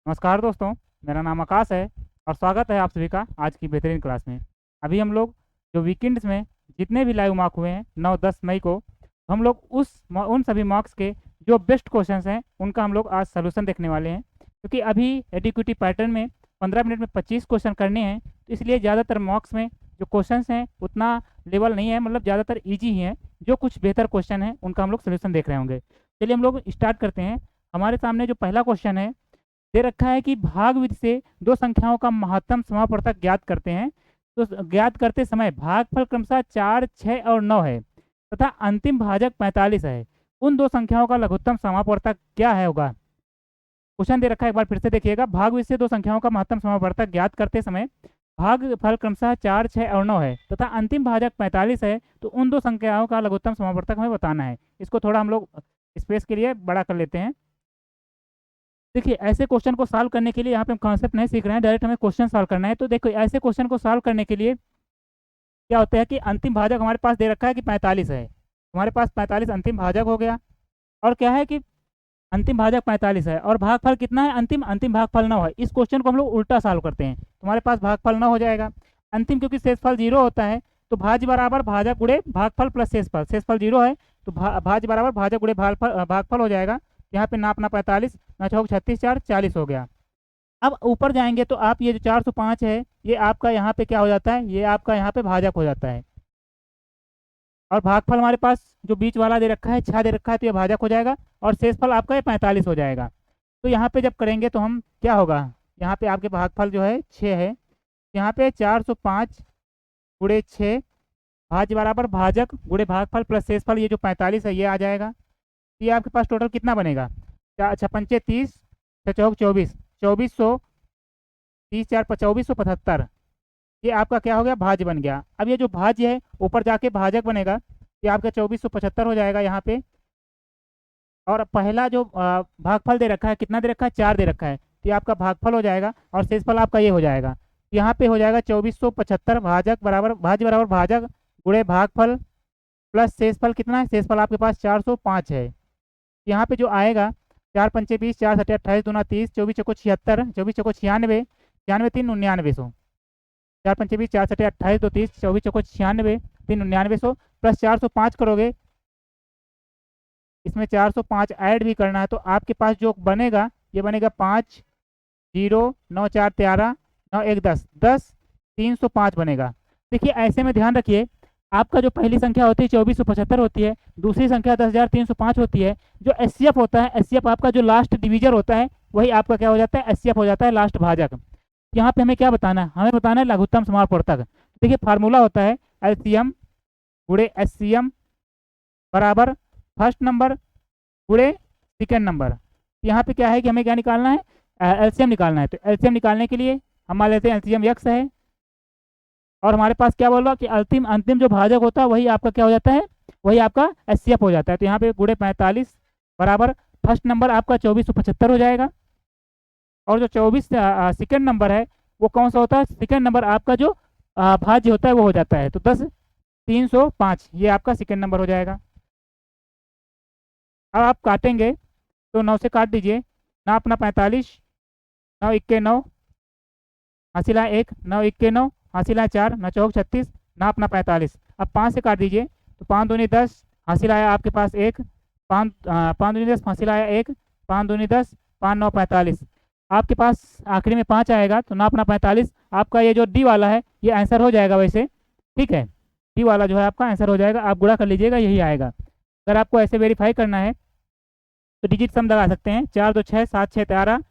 नमस्कार दोस्तों, मेरा नाम आकाश है और स्वागत है आप सभी का आज की बेहतरीन क्लास में। अभी हम लोग जो वीकेंड्स में जितने भी लाइव मॉक हुए हैं 9-10 मई को, हम लोग उन सभी मॉक्स के जो बेस्ट क्वेश्चंस हैं उनका हम लोग आज सलूशन देखने वाले हैं। क्योंकि अभी एडिक्यूटिव पैटर्न में 15 मिनट में 25 क्वेश्चन करने हैं, तो इसलिए ज़्यादातर मॉक्स में जो क्वेश्चंस हैं उतना लेवल नहीं है, मतलब ज़्यादातर ईजी ही हैं। जो कुछ बेहतर क्वेश्चन हैं उनका हम लोग सोल्यूशन देख रहे होंगे। चलिए हम लोग स्टार्ट करते हैं। हमारे सामने जो पहला क्वेश्चन है, दे रखा है कि भाग विधि से दो संख्याओं का महत्तम समापवर्तक ज्ञात करते हैं। तो ज्ञात करते समय भागफल क्रमशः 4, 6 और 9 है तथा अंतिम भाजक 45 है। उन दो संख्याओं का लघुत्तम समापवर्तक क्या है होगा। क्वेश्चन दे रखा है, एक बार फिर से देखिएगा। भाग विधि से दो संख्याओं का महत्तम समापवर्तक ज्ञात करते समय भागफल क्रमशः 4, 6 और 9 है तथा अंतिम भाजक 45 है। तो उन दो संख्याओं का लघुत्तम समापवर्तक हमें बताना है। इसको थोड़ा हम लोग स्पेस के लिए बड़ा कर लेते हैं। देखिए, ऐसे क्वेश्चन को सॉल्व करने के लिए यहाँ पे हम कॉन्सेप्ट नहीं सीख रहे हैं, डायरेक्ट हमें क्वेश्चन सॉल्व करना है। तो देखो, ऐसे क्वेश्चन को सॉल्व करने के लिए क्या होता है कि अंतिम भाजक हमारे पास दे रखा है कि 45 है। हमारे पास 45 अंतिम भाजक हो गया। और क्या है कि अंतिम भाजक 45 है और भागफल कितना है, अंतिम अंतिम भागफल 9 है। इस क्वेश्चन को हम लोग उल्टा सॉल्व करते हैं। तुम्हारे पास भागफल 9 हो जाएगा। अंतिम क्योंकि शेषफल 0 होता है, तो भाज्य बराबर भाजक गुणे भागफल प्लस शेषफल। शेषफल 0 है तो भाज्य बराबर भाजक गुणे भागफल हो जाएगा। यहाँ पे नापना 45, 9 चौक 36, 4 40 हो गया। अब ऊपर जाएंगे तो आप ये जो 405 है, ये आपका यहाँ पे क्या हो जाता है, ये आपका यहाँ पे भाजक हो जाता है। और भागफल हमारे पास जो बीच वाला दे रखा है 6 दे रखा है, तो ये भाजक हो जाएगा। और शेषफल आपका ये 45 हो जाएगा। तो यहाँ पे जब करेंगे तो हम क्या होगा, यहाँ पे आपके भागफल जो है 6 है। यहाँ पे 405 गुणे 6 भाज्य बराबर भाजक गुणे भागफल प्लस शेषफल, ये जो 45 है ये आ जाएगा। तो ये आपके पास टोटल कितना बनेगा, 4 30, 6 चौक 24, 2400, 30 4 2475। ये आपका क्या हो गया, भाज्य बन गया। अब ये जो भाज्य है ऊपर जाके भाजक बनेगा, ये आपका 2475 हो जाएगा यहाँ पे। और पहला जो भागफल दे रखा है, कितना दे रखा है, 4 दे रखा है, तो ये आपका भागफल हो जाएगा और शेषफल आपका ये हो जाएगा। यहाँ पे हो जाएगा 2475 भाजक बराबर भाज्य बराबर भाजक गुणे भागफल प्लस शेषफल कितना है, शेषफल आपके पास 405 है। यहाँ पे जो आएगा 4 पंचे 20, 4 सटे 28, दूना 30, 24 चौको 76, 24 चौको 96, 96 3 9900। 4 पंचे 20, 4 सटे 28, 2 30, 24 चौको 96, 3 9900 प्लस 405 करोगे, इसमें 405 ऐड भी करना है, तो आपके पास जो बनेगा ये बनेगा 5 0 9 4 13 9 1 10 10 305 बनेगा। देखिए, ऐसे में ध्यान रखिए, आपका जो पहली संख्या होती है 2475 होती है, दूसरी संख्या 10,305 होती है। जो एचसीएफ होता है, एचसीएफ आपका जो लास्ट डिवीजर होता है, वही आपका क्या हो जाता है, एचसीएफ हो जाता है, लास्ट भाजक। यहाँ पे हमें क्या बताना है, हमें बताना है लघुत्तम समापवर्तक। देखिए, फार्मूला होता है एलसीएम गुणे एचसीएम बराबर फर्स्ट नंबर गुणे सेकेंड नंबर। यहाँ पे क्या है कि हमें क्या निकालना है, एलसीएम निकालना है। तो एलसीएम निकालने के लिए हम मान लेते हैं एलसीएम एक्स है, और हमारे पास क्या बोल रहा कि अंतिम अंतिम जो भाजक होता है वही आपका क्या हो जाता है, वही आपका एचसीएफ हो जाता है। तो यहाँ पे गुणे 45 बराबर फर्स्ट नंबर आपका 2475 हो जाएगा। और जो 24 सेकेंड नंबर है वो कौन सा होता है, सेकेंड नंबर आपका जो भाज्य होता है वो हो जाता है। तो 10,305 ये आपका सेकेंड नंबर हो जाएगा। अब आप काटेंगे तो 9 से काट दीजिए, ना अपना 45, 9 1 9 हासिला 1, 9 1 9 हासिला 4, 9 चौक 36, ना अपना 45। अब 5 से काट दीजिए तो 5 दूनी 10 हासिल आया आपके पास 1, 5 दूनी 10 हासिल आया 1, 5 दूनी 10, 5 9 45। आपके पास आखिरी में 5 आएगा तो ना अपना 45। आपका ये जो डी वाला है ये आंसर हो जाएगा वैसे, ठीक है। डी वाला जो है आपका आंसर हो जाएगा, आप गुणा कर लीजिएगा, यही आएगा। अगर आपको ऐसे वेरीफाई करना है तो डिजिट सम लगा सकते हैं, 4 2 6 7 6 13,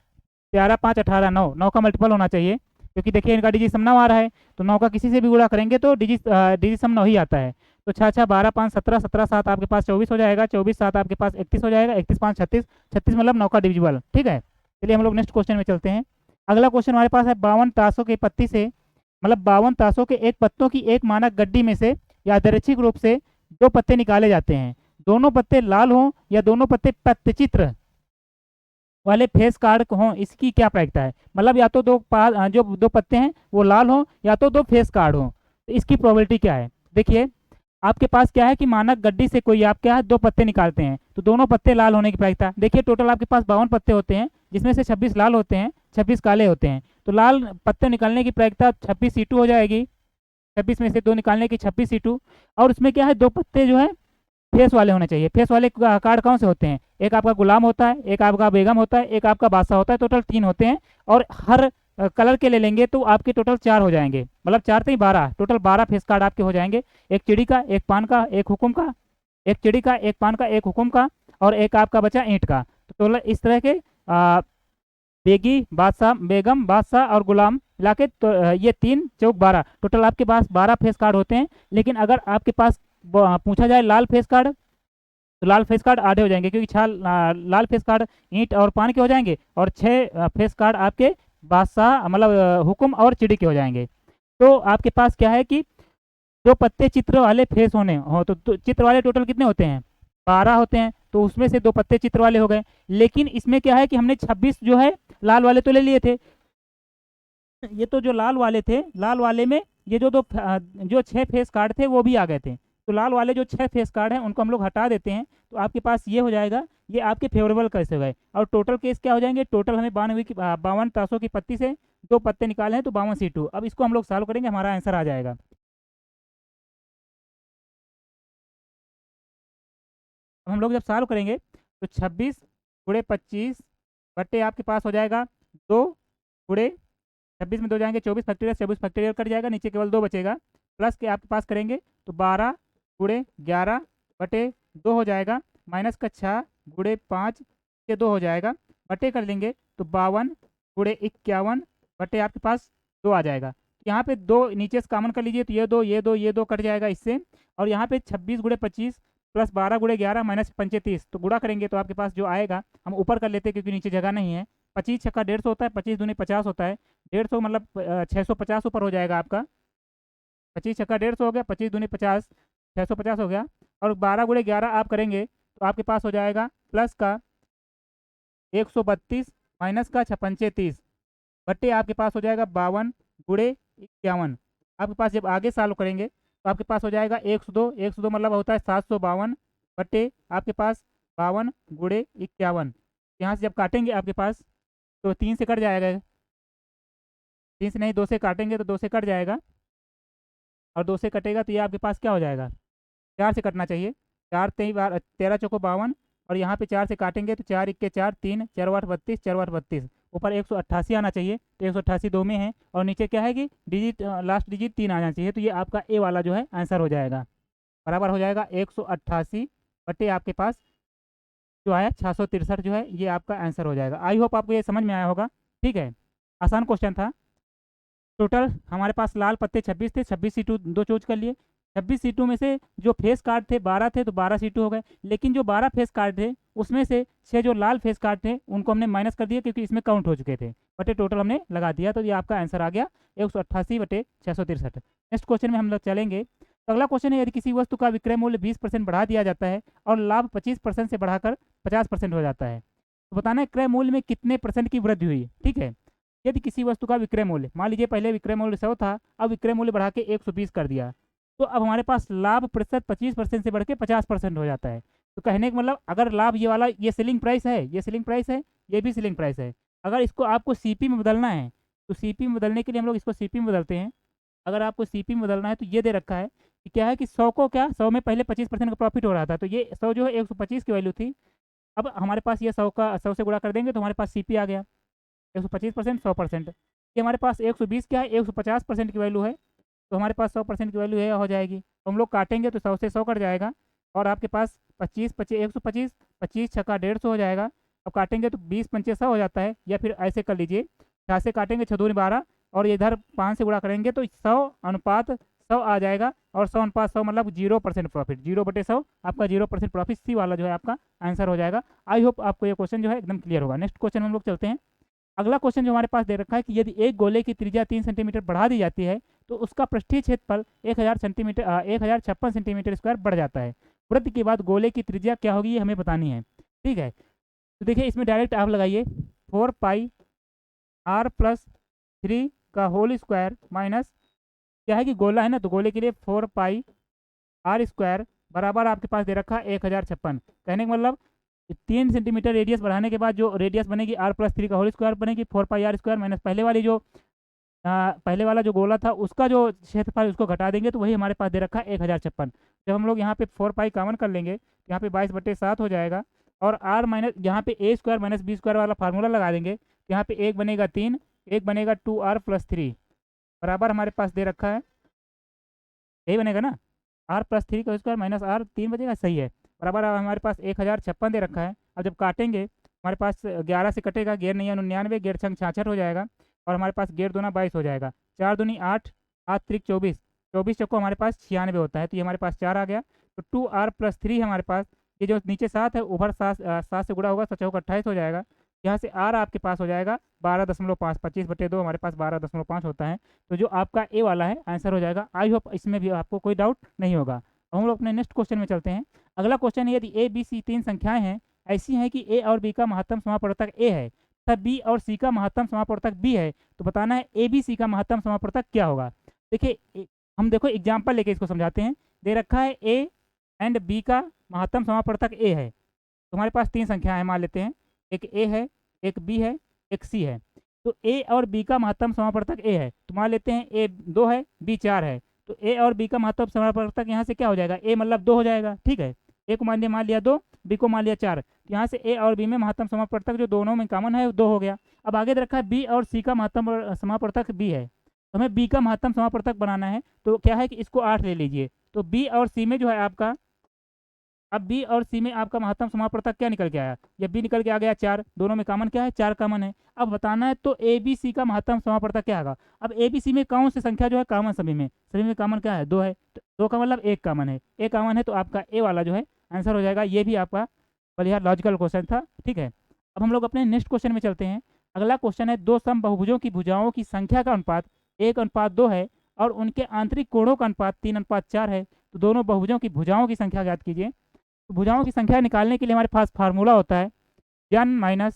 13 5 18 9, 9 का मल्टीपल होना चाहिए, क्योंकि देखिए इनका डिजिट सम 9 आ रहा है, तो 9 का किसी से भी गुणा करेंगे तो डिजिट सम 9 ही आता है। तो 6 6 12 5 17, 17 7 आपके पास 24 हो जाएगा, 24 7 आपके पास 31 हो जाएगा, 31 5 36, 36 मतलब 9 का डिविजिबल, ठीक है। चलिए हम लोग नेक्स्ट क्वेश्चन में चलते हैं। अगला क्वेश्चन हमारे पास है, 52 ताशों के पत्ती से, मतलब 52 ताशों के एक पत्तों की एक मानक गड्डी में से यादृच्छिक रूप से दो पत्ते निकाले जाते हैं। दोनों पत्ते लाल हों या दोनों पत्ते पत्तचित्र वाले फेस कार्ड हों, इसकी क्या प्रायिकता है। मतलब या तो जो दो पत्ते हैं वो लाल हों या तो दो फेस कार्ड हों, तो इसकी प्रोबेबिलिटी क्या है। देखिए, आपके पास क्या है कि मानक गड्डी से कोई आप क्या है दो पत्ते निकालते हैं, तो दोनों पत्ते लाल होने की प्रायिकता। देखिए, टोटल आपके पास 52 पत्ते होते हैं, जिसमें से 26 लाल होते हैं 26 काले होते हैं। तो लाल पत्ते निकालने की प्रायिकता 26C2 हो जाएगी, 26 में से 2 निकालने की 26C2। और उसमें क्या है, 2 पत्ते जो है फेस वाले होने चाहिए। फेस वाले कार्ड कौन से होते हैं, एक आपका गुलाम होता है, एक आपका बेगम होता है, एक आपका बादशाह होता है, टोटल 3 होते हैं। और हर कलर के ले लेंगे तो आपके टोटल 4 हो जाएंगे, मतलब 4 से ही 12, टोटल 12 फेस कार्ड आपके हो जाएंगे। एक चिड़ी का, एक पान का, एक हुकुम का, एक चिड़ी का, एक पान का, एक हुकुम का, और एक आपका बचा ईंट का। तो टोटल इस तरह के बेगी, बादशाह, बेगम, बादशाह और गुलाम मिला के तो ये 3 चौक 12, टोटल आपके पास 12 फेस कार्ड होते हैं। लेकिन अगर आपके पास पूछा जाए लाल फेस कार्ड, तो लाल फेस कार्ड आधे हो जाएंगे, क्योंकि लाल फेस कार्ड ईंट और पान के हो जाएंगे, और 6 फेस कार्ड आपके बादशाह मतलब हुकुम और चिड़ी के हो जाएंगे। तो आपके पास क्या है कि 2 पत्ते चित्र वाले फेस होने हो तो चित्र वाले टोटल कितने होते हैं, 12 होते हैं। तो उसमें से 2 पत्ते चित्र वाले हो गए। लेकिन इसमें क्या है कि हमने 26 जो है लाल वाले तो ले लिए थे। ये तो जो लाल वाले थे, लाल वाले में ये जो 6 फेस कार्ड थे वो भी आ गए थे। तो लाल वाले जो 6 फेस कार्ड हैं उनको हम लोग हटा देते हैं, तो आपके पास ये हो जाएगा, ये आपके फेवरेबल कैसे हो गए। और टोटल केस क्या हो जाएंगे, टोटल हमें 52 ताशों की पत्ती से 2 पत्ते निकाले हैं, तो 52C2। अब इसको हम लोग सॉल्व करेंगे, हमारा आंसर आ जाएगा। अब हम लोग जब सॉल्व करेंगे तो 26 गुणे 25 बट्टे आपके पास हो जाएगा 2 गुणे 26 में 2 जाएंगे 24 फैक्टोरियल, 24 फैक्टोरियल कट जाएगा, नीचे केवल 2 बचेगा। प्लस के आपके पास करेंगे तो 12 गुणे 11 बटे 2 हो जाएगा, माइनस का 6 गुणे 5 के 2 हो जाएगा, बटे कर लेंगे तो 52 गुणे 51 बटे आपके पास 2 आ जाएगा। यहाँ पे 2 नीचे से कॉमन कर लीजिए, तो ये दो कट जाएगा इससे। और यहाँ पे 26 गुणे 25 प्लस 12 गुणे 11 माइनस 35, तो गुणा करेंगे तो आपके पास जो आएगा, हम ऊपर कर लेते हैं क्योंकि नीचे जगह नहीं है। 25 छक्का 150 होता है, 25 दूनी 50 होता है, 150 मतलब 650 ऊपर हो जाएगा आपका। 25 छक्का 150 हो गया, 25 दूनी 50, 650 हो गया। और 12 गुणे 11 आप करेंगे तो आपके पास हो जाएगा प्लस का 132 माइनस का 56 बट्टे आपके पास हो जाएगा 52 गुणे 51। आपके पास जब आगे सॉल्व करेंगे तो आपके पास हो जाएगा 102, 102 मतलब होता है 752 बट्टे आपके पास 52 गुणे 51। यहाँ से जब काटेंगे आपके पास तो 3 से कट जाएगा, 3 से नहीं 2 से काटेंगे तो 2 से कट जाएगा, और 2 से कटेगा तो ये आपके पास क्या हो जाएगा, 4 से कटना चाहिए। 4 तेई बार 13 चौको 52, और यहाँ पे 4 से काटेंगे तो 4 इक्के 4, 3 4 8 32, 4 8 32, ऊपर 188 आना चाहिए, तो 188 2 में है, और नीचे क्या है कि डिजिट लास्ट डिजिट 3 आना चाहिए। तो ये आपका ए वाला जो है आंसर हो जाएगा, बराबर हो जाएगा 188 बट्टे आपके पास जो है 663 जो है, ये आपका आंसर हो जाएगा। आई होप आपको ये समझ में आया होगा। ठीक है, आसान क्वेश्चन था। टोटल हमारे पास लाल पत्ते 26 थे, 26C2 2 चूज कर लिए। 26C2 में से जो फेस कार्ड थे 12 थे, तो 12C2 हो गए। लेकिन जो 12 फेस कार्ड थे उसमें से 6 जो लाल फेस कार्ड थे उनको हमने माइनस कर दिया, क्योंकि इसमें काउंट हो चुके थे, बटे टोटल हमने लगा दिया, तो ये आपका आंसर आ गया 188 बटे 663। नेक्स्ट क्वेश्चन में हम लोग चलेंगे। तो अगला क्वेश्चन है, यदि किसी वस्तु का विक्रय मूल्य 20% बढ़ा दिया जाता है और लाभ 25% से बढ़ाकर 50% हो जाता है, तो बताना है क्रय मूल्य में कितने परसेंट की वृद्धि हुई। ठीक है, यदि किसी वस्तु का विक्रय मूल्य, मान लीजिए पहले विक्रय मूल्य 100 था, अब विक्रय मूल्य बढ़ा के 120 कर दिया, तो अब हमारे पास लाभ प्रतिशत 25% से बढ़ के 50% हो जाता है। तो कहने का मतलब, अगर लाभ ये वाला, ये सेलिंग प्राइस है, ये सेलिंग प्राइस है, ये भी सेलिंग प्राइस है, अगर इसको आपको सीपी में बदलना है तो सीपी में बदलने के लिए हम लोग इसको सीपी में बदलते हैं। अगर आपको सीपी में बदलना है तो ये दे रखा है कि क्या है कि 100 को क्या, 100 में पहले 25% का प्रॉफिट हो रहा था, तो ये 100 जो है 125 की वैल्यू थी। अब हमारे पास ये 100 का 100 से गुणा कर देंगे तो हमारे पास सीपी आ गया 125%, 100%। ये हमारे पास 120 क्या है, 150% की वैल्यू है, तो हमारे पास 100% की वैल्यू है हो जाएगी। तो हम लोग काटेंगे तो 100 से 100 कट जाएगा, और आपके पास 25 25 125, 25 छक्का 150 हो जाएगा। अब काटेंगे तो 20 पंचे 100 हो जाता है, या फिर ऐसे कर लीजिए, 4 से काटेंगे 6 दूनी 12, और इधर 5 से गुणा करेंगे तो 100 अनुपात 100 आ जाएगा, और 100 अनुपात 100 मतलब 0% प्रॉफिट, 0/100 आपका 0% प्रॉफिट, सी वाला जो है आपका आंसर हो जाएगा। आई होप आपको ये क्वेश्चन जो है एकदम क्लियर होगा। नेक्स्ट क्वेश्चन हम लोग चलते हैं। अगला क्वेश्चन जो हमारे पास दे रखा है कि यदि एक गोले की त्रिज्या 3 सेंटीमीटर बढ़ा दी जाती है तो उसका पृष्ठीय क्षेत्रफल 1056 सेंटीमीटर स्क्वायर बढ़ जाता है। वृत्त के बाद गोले की त्रिज्या क्या होगी, ये हमें बतानी है। ठीक है, तो देखिए इसमें डायरेक्ट आप लगाइए 4πr+3 का होल स्क्वायर माइनस, क्या है कि गोला है ना, तो गोले के लिए 4πr² बराबर आपके पास दे रखा है 1056। कहने का मतलब 3 सेंटीमीटर रेडियस बढ़ाने के बाद जो रेडियस बनेगी r+3 का होल स्क्वायर बनेगी 4πr² माइनस पहले वाला जो गोला था उसका जो क्षेत्रफल उसको घटा देंगे तो वही हमारे पास दे रखा है 1056। जब हम लोग यहाँ पे 4π कॉमन कर लेंगे तो यहाँ पे 22/7 हो जाएगा और r माइनस यहाँ पे a² माइनस b² वाला फार्मूला लगा देंगे तो यहाँ पे एक बनेगा 3, एक बनेगा 2r+3 बराबर हमारे पास दे रखा है, यही बनेगा ना, r+3 का स्क्वायर माइनस r 3 बचेगा, सही है, बराबर अब हमारे पास 1056 दे रखा है। अब जब काटेंगे हमारे पास 11 से कटेगा, गेर नहीं 99, गेर छंग 66 हो जाएगा और हमारे पास गेर दूना 22 हो जाएगा, 4 दूनी 8, 8 त्रिक 24, 24 चौको हमारे पास 96 होता है, तो ये हमारे पास 4 आ गया। तो 2r+3 हमारे पास, ये जो नीचे 7 है ऊपर 7 से गुणा होगा, 7 चौको 28 हो जाएगा, यहाँ से r आपके पास हो जाएगा 12.5, 25/2 हमारे पास 12.5 होता है। तो जो आपका ए वाला है आंसर हो जाएगा। आई होप इसमें भी आपको कोई डाउट नहीं होगा। अब हम लोग अपने नेक्स्ट क्वेश्चन में चलते हैं। अगला क्वेश्चन है, यदि ए बी सी 3 संख्याएं हैं, ऐसी हैं कि ए और बी का महत्तम समापवर्तक ए है तथा बी और सी का महत्तम समापवर्तक बी है, तो बताना है ए बी सी का महत्तम समापवर्तक क्या होगा। देखिए हम देखो एग्जाम्पल लेके इसको समझाते हैं। दे रखा है ए एंड बी का महत्तम समापवर्तक ए है, तो हमारे पास 3 संख्याएं हैं, मान लेते हैं एक ए है, एक बी है, एक सी है। तो ए और बी का महत्तम समापवर्तक ए है, तो मान लेते हैं ए 2 है, बी 4 है, तो ए और बी का महत्तम समापवर्तक यहाँ से क्या हो जाएगा, ए मतलब 2 हो जाएगा, ठीक है। ए को मान लिया 2, बी को मान लिया 4, तो यहाँ से ए और बी में महत्तम समापवर्तक जो दोनों में कॉमन है 2 हो गया। अब आगे दे रखा है बी और सी का महत्तम समापवर्तक बी है, तो हमें बी का महत्तम समापवर्तक बनाना है। तो क्या है कि इसको 8 ले लीजिए, तो बी और सी में जो है आपका, अब बी और सी में आपका महत्तम समापवर्तक क्या निकल के आया, जब बी निकल के आ गया 4, दोनों में कॉमन क्या है, 4 कॉमन है। अब बताना है तो ए बी सी का महत्तम समापवर्तक क्या होगा। अब ए बी सी में कौन सी संख्या जो है कॉमन, सभी में कॉमन क्या है, 2 है, तो 2 का मतलब 1 कॉमन है, 1 कॉमन है, तो आपका ए वाला जो है आंसर हो जाएगा। ये भी आपका बढ़िया लॉजिकल क्वेश्चन था, ठीक है। अब हम लोग अपने नेक्स्ट क्वेश्चन में चलते हैं। अगला क्वेश्चन है, दो समबाहुभुजों की भुजाओं की संख्या का अनुपात 1:2 है और उनके आंतरिक कोणों का अनुपात 3:4 है, तो दोनों बहुभुजों की भुजाओं की संख्या ज्ञात कीजिए। तो भुजाओं की संख्या निकालने के लिए हमारे पास फार्मूला होता है n-2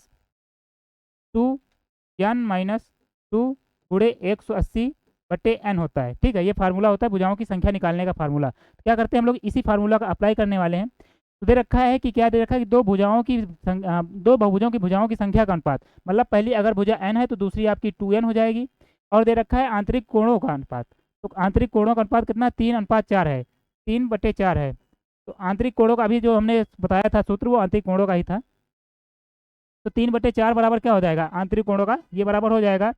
गुणे 180/n होता है, ठीक है। ये फार्मूला होता है भुजाओं की संख्या निकालने का फार्मूला। तो क्या करते हैं हम लोग इसी फार्मूला का अप्लाई करने वाले हैं। तो दे रखा है कि क्या दे रखा है कि दो बहुभुजों की भुजाओं की संख्या का अनुपात, मतलब पहली अगर भुजा n है तो दूसरी आपकी 2n हो जाएगी, और दे रखा है आंतरिक कोणों का अनुपात, तो आंतरिक कोणों का अनुपात कितना 3:4 है, 3/4 है। तो आंतरिक कोणों का अभी जो हमने बताया था सूत्र वो आंतरिक कोणों का ही था, तो 3/4 बराबर क्या हो जाएगा आंतरिक कोणों का, ये बराबर हो जाएगा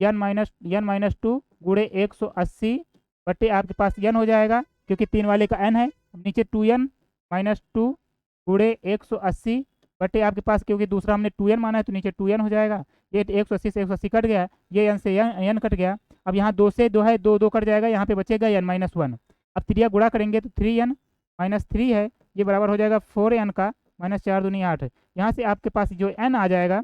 n-2 गुणे 180 आपके पास n हो जाएगा, क्योंकि 3 वाले का n है, नीचे 2n-2 गुणे 180 आपके पास, क्योंकि दूसरा हमने 2n माना है तो नीचे 2n हो जाएगा। ये 180 से 180 कट गया, ये n से n कट गया। अब यहाँ 2 से 2 है, 2 कट जाएगा, यहाँ पे बचेगा n-1। अब त्रिया गुणा करेंगे तो 3n-3 है, ये बराबर हो जाएगा 4n का, -4 दूनी 8। यहाँ से आपके पास जो n आ जाएगा,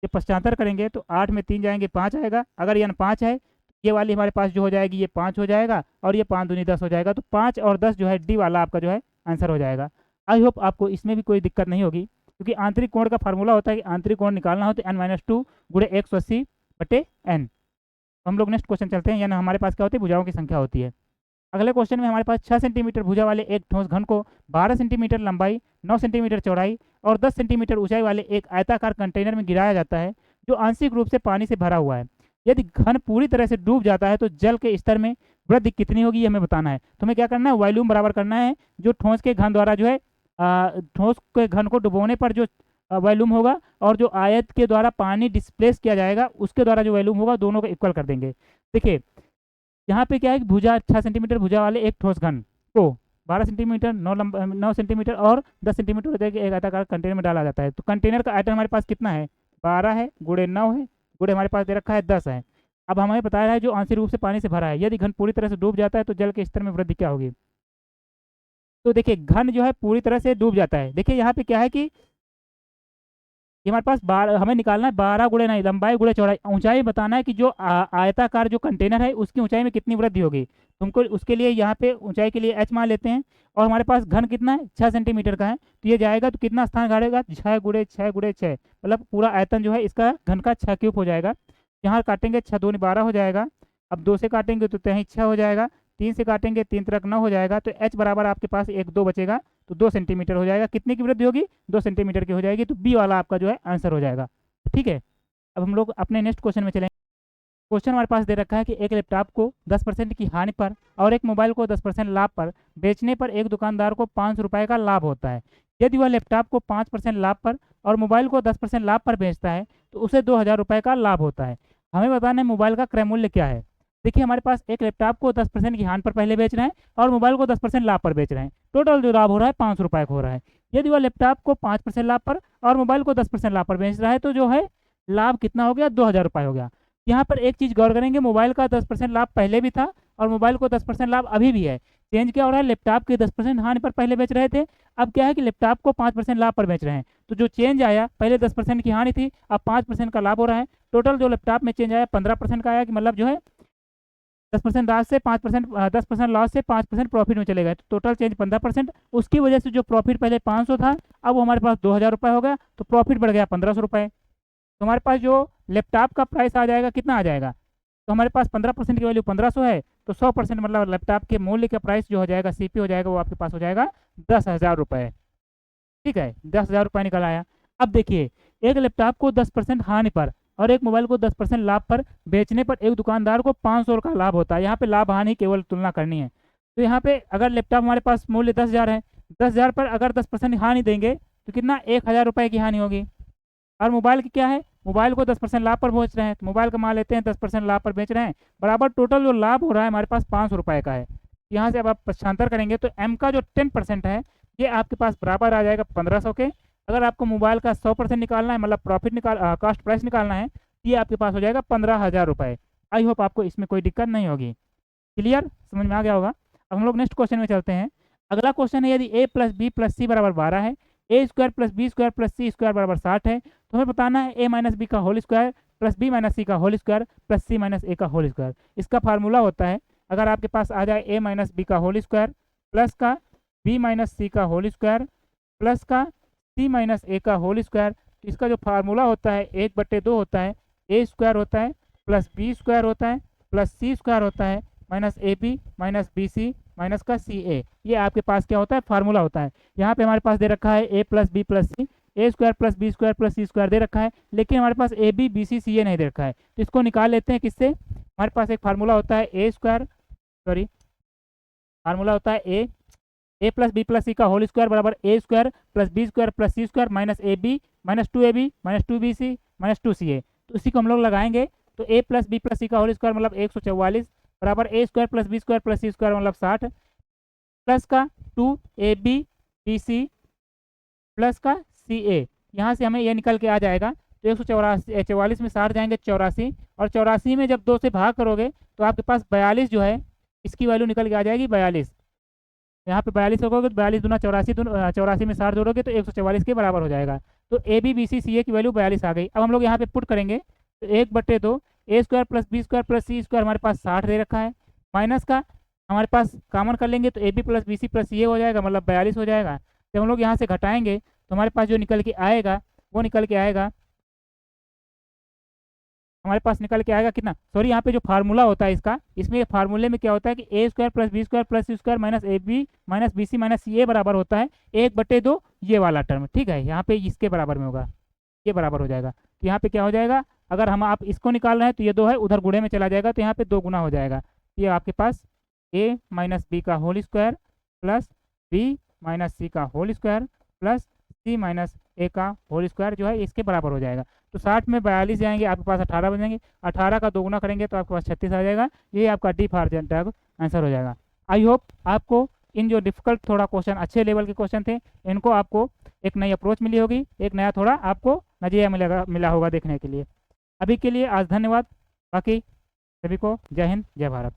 जब पश्चांतर करेंगे तो 8 में 3 जाएंगे 5 आएगा। अगर n 5 है तो ये वाली हमारे पास जो हो जाएगी ये 5 हो जाएगा, और ये 5 दूनी 10 हो जाएगा, तो 5 और 10 जो है डी वाला आपका जो है आंसर हो जाएगा। आई होप आपको इसमें भी कोई दिक्कत नहीं होगी, क्योंकि आंतरिक कोण का फार्मूला होता है कि आंतरिक कोण निकालना हो तो n-2 गुणे 180/n। हम लोग नेक्स्ट क्वेश्चन चलते हैं, यानी हमारे पास क्या होती है, भुजाओं की संख्या होती है। अगले क्वेश्चन में हमारे पास 6 सेंटीमीटर भुजा वाले एक ठोस घन को 12 सेंटीमीटर लंबाई, 9 सेंटीमीटर चौड़ाई और 10 सेंटीमीटर ऊंचाई वाले एक आयताकार कंटेनर में गिराया जाता है, जो आंशिक रूप से पानी से भरा हुआ है। यदि घन पूरी तरह से डूब जाता है तो जल के स्तर में वृद्धि कितनी होगी, ये हमें बताना है। तो हमें क्या करना है, वॉल्यूम बराबर करना है जो ठोस के घन द्वारा जो है ठोस के घन को डुबोने पर जो वॉल्यूम होगा, और जो आयत के द्वारा पानी डिस्प्लेस किया जाएगा उसके द्वारा जो वॉल्यूम होगा, दोनों को इक्वल कर देंगे। देखिए यहाँ पे क्या है कि भुजा 6 सेंटीमीटर भुजा वाले एक ठोस घन को 12 सेंटीमीटर 9 सेंटीमीटर और 10 सेंटीमीटर एक आयताकार कंटेनर में डाला जाता है। तो कंटेनर का आयतन हमारे पास कितना है, 12 है, गुणे 9 है, गुणे हमारे पास दे रखा है 10 है। अब हमें बताया है जो आंशिक रूप से पानी से भरा है, यदि घन पूरी तरह से डूब जाता है तो जल के स्तर में वृद्धि क्या होगी। तो देखिए घन जो है पूरी तरह से डूब जाता है। देखिए यहाँ पे क्या है कि ये हमारे पास हमें निकालना है 12 गुणे नहीं, लंबाई गुणे चौड़ाई, ऊंचाई बताना है कि जो आयताकार जो कंटेनर है उसकी ऊंचाई में कितनी वृद्धि होगी। तुमको उसके लिए यहाँ पे ऊंचाई के लिए h मान लेते हैं, और हमारे पास घन कितना है 6 सेंटीमीटर का है, तो ये जाएगा तो कितना स्थान गाड़ेगा 6 गुणे 6 गुणे 6, मतलब पूरा आयतन जो है इसका घन का 6³ हो जाएगा। यहाँ काटेंगे 6 दूनी 12 हो जाएगा, अब 2 से काटेंगे तो 6 हो जाएगा, 3 से काटेंगे 3 तरक 9 हो जाएगा, तो h बराबर आपके पास 1 2 बचेगा, तो 2 सेंटीमीटर हो जाएगा। कितने की वृद्धि होगी? 2 सेंटीमीटर की हो जाएगी। तो बी वाला आपका जो है आंसर हो जाएगा। ठीक है, अब हम लोग अपने नेक्स्ट क्वेश्चन में चलेंगे। क्वेश्चन हमारे पास दे रखा है कि एक लैपटॉप को 10% की हानि पर और एक मोबाइल को 10% लाभ पर बेचने पर एक दुकानदार को 500 रुपये का लाभ होता है। यदि वह लैपटॉप को 5% लाभ पर और मोबाइल को 10% लाभ पर बेचता है तो उसे 2000 रुपये का लाभ होता है। हमें बताना है मोबाइल का क्रय मूल्य क्या है। देखिए, हमारे पास एक लैपटॉप को 10% की हानि पर पहले बेच रहे हैं और मोबाइल को 10% लाभ पर बेच रहे हैं। टोटल जो लाभ हो रहा है 500 रुपये का हो रहा है। यदि वह लैपटॉप को 5% लाभ पर और मोबाइल को 10% लाभ पर बेच रहा है तो जो है लाभ कितना हो गया? 2000 रुपये हो गया। यहाँ पर एक चीज़ गौर करेंगे, मोबाइल का 10% लाभ पहले भी था और मोबाइल को 10% लाभ अभी भी है। चेंज क्या हो रहा है? लैपटॉप के 10% हानि पर पहले बेच रहे थे, अब क्या है कि लैपटॉप को 5% लाभ पर बेच रहे हैं। तो जो चेंज आया, पहले 10% की हानि थी, अब 5% का लाभ हो रहा है। टोटल जो लैपटॉप में चेंज आया 15% का आया, कि मतलब जो है 10% लॉस से 5% 10% लॉस से 5% प्रॉफिट में चले गए, तो टोटल चेंज 15%। उसकी वजह से जो प्रॉफिट पहले 500 था अब वो हमारे पास 2000 रुपये हो गया, तो प्रॉफिट बढ़ गया 1500 रुपये। तो हमारे पास जो लैपटॉप का प्राइस आ जाएगा कितना आ जाएगा? तो हमारे पास 15% की वैल्यू 1500 है, तो 100% मतलब लैपटॉप के मूल्य का प्राइस जो हो जाएगा सीपी हो जाएगा वो आपके पास हो जाएगा 10,000 रुपये। ठीक है, 10,000 रुपये निकल आया। अब देखिए, एक लैपटॉप को 10% हानि पर और एक मोबाइल को 10% लाभ पर बेचने पर एक दुकानदार को 500 का लाभ होता है। यहाँ पे लाभ हानि केवल तुलना करनी है। तो यहाँ पे अगर लैपटॉप हमारे पास मूल्य 10,000 है, 10,000 पर अगर 10% हानि देंगे तो कितना? 1,000 रुपये की हानि होगी। और मोबाइल की क्या है? मोबाइल को 10% लाभ पर बेच रहे हैं, तो मोबाइल का मान लेते हैं 10% लाभ पर बेच रहे हैं, बराबर टोटल जो लाभ हो रहा है हमारे पास 500 रुपये का है। यहाँ से अब आप पक्षांतर करेंगे तो एम का जो 10% है ये आपके पास बराबर आ जाएगा 1500 के। अगर आपको मोबाइल का 100% निकालना है, मतलब प्रॉफिट कॉस्ट प्राइस निकालना है, ये आपके पास हो जाएगा 15,000 रुपये। आई होप आपको इसमें कोई दिक्कत नहीं होगी। क्लियर? समझ में आ गया होगा। अब हम लोग नेक्स्ट क्वेश्चन में चलते हैं। अगला क्वेश्चन है, यदि a plus B plus C बराबर 12 है, A square plus B square plus C square बराबर 60 है, तो हमें बताना है a माइनस बी का whole square plus B minus C का whole square plus C minus A का होल स्क्वायर। इसका फार्मूला होता है, अगर आपके पास आ जाए a माइनस बी का होल स्क्वायर प्लस का b माइनस सी का होल स्क्वायर प्लस का c माइनस ए का होल स्क्वायर, तो इसका जो फार्मूला होता है 1/2 होता है, a स्क्वायर होता है प्लस बी स्क्वायर होता है प्लस सी स्क्वायर होता है minus A B minus B C minus का सी ए। ये आपके पास क्या होता है? फार्मूला होता है। यहाँ पे हमारे पास दे रखा है a plus B plus C, A square plus B square plus C square दे रखा है, लेकिन हमारे पास ए बी बी सी सी ए नहीं दे रखा है। तो इसको निकाल लेते हैं किससे? हमारे पास एक फार्मूला होता है ए स्क्वायर, सॉरी फार्मूला होता है A plus B plus C का होल स्क्वायर बराबर A square plus B square plus C square minus A B minus 2ab minus 2bc minus 2ca। तो इसी को हम लोग लगाएंगे, तो a plus B plus C का होल स्क्वायर मतलब 144 बराबर A square plus B square plus C square मतलब 60 प्लस का 2ab bc प्लस का ca। यहाँ से हमें ये निकल के आ जाएगा, तो 144 में 60 जाएंगे 84, और 84 में जब 2 से भाग करोगे तो आपके पास 42 जो है इसकी वैल्यू निकल के आ जाएगी 42। यहाँ पे 42 होगा तो 42 दूना 84, 84 में 60 जोड़ोगे तो 144 के बराबर हो जाएगा। तो ए बी बी सी सी ए की वैल्यू 42 आ गई। अब हम लोग यहाँ पे पुट करेंगे, तो 1/2 A square plus B square plus C square हमारे पास 60 दे रखा है, माइनस का हमारे पास कॉमन कर लेंगे तो A B plus B C plus C A हो जाएगा, मतलब 42 हो जाएगा। जब हम लोग यहाँ से घटाएंगे तो हमारे पास जो निकल के आएगा वो निकल के आएगा, हमारे पास निकल के आएगा कितना? सॉरी, यहाँ पे जो फार्मूला होता है इसका, इसमें फार्मूले में क्या होता है कि A square plus B square plus C square minus A B minus B C minus C A बराबर होता है 1/2 ये वाला टर्म। ठीक है, यहाँ पे इसके बराबर में होगा, ये बराबर हो जाएगा। तो यहाँ पे क्या हो जाएगा, अगर हम आप इसको निकाल रहे हैं तो ये 2 है उधर गुणे में चला जाएगा, तो यहाँ पे 2 गुना हो जाएगा। ये आपके पास a माइनस बी का whole square plus B minus C का whole square plus C minus A का होल स्क्वायर जो है इसके बराबर हो जाएगा। तो 60 में 42 जाएंगे, आपके पास 18 बन जाएंगे, 18 का 2 गुना करेंगे तो आपके पास 36 आ जाएगा। ये आपका डी फॉर्मेट आंसर हो जाएगा। आई होप आपको इन जो डिफिकल्ट थोड़ा क्वेश्चन, अच्छे लेवल के क्वेश्चन थे, इनको आपको एक नई अप्रोच मिली होगी, एक नया थोड़ा आपको नजरिया मिला होगा देखने के लिए। अभी के लिए आज धन्यवाद, बाकी सभी को जय हिंद जय भारत।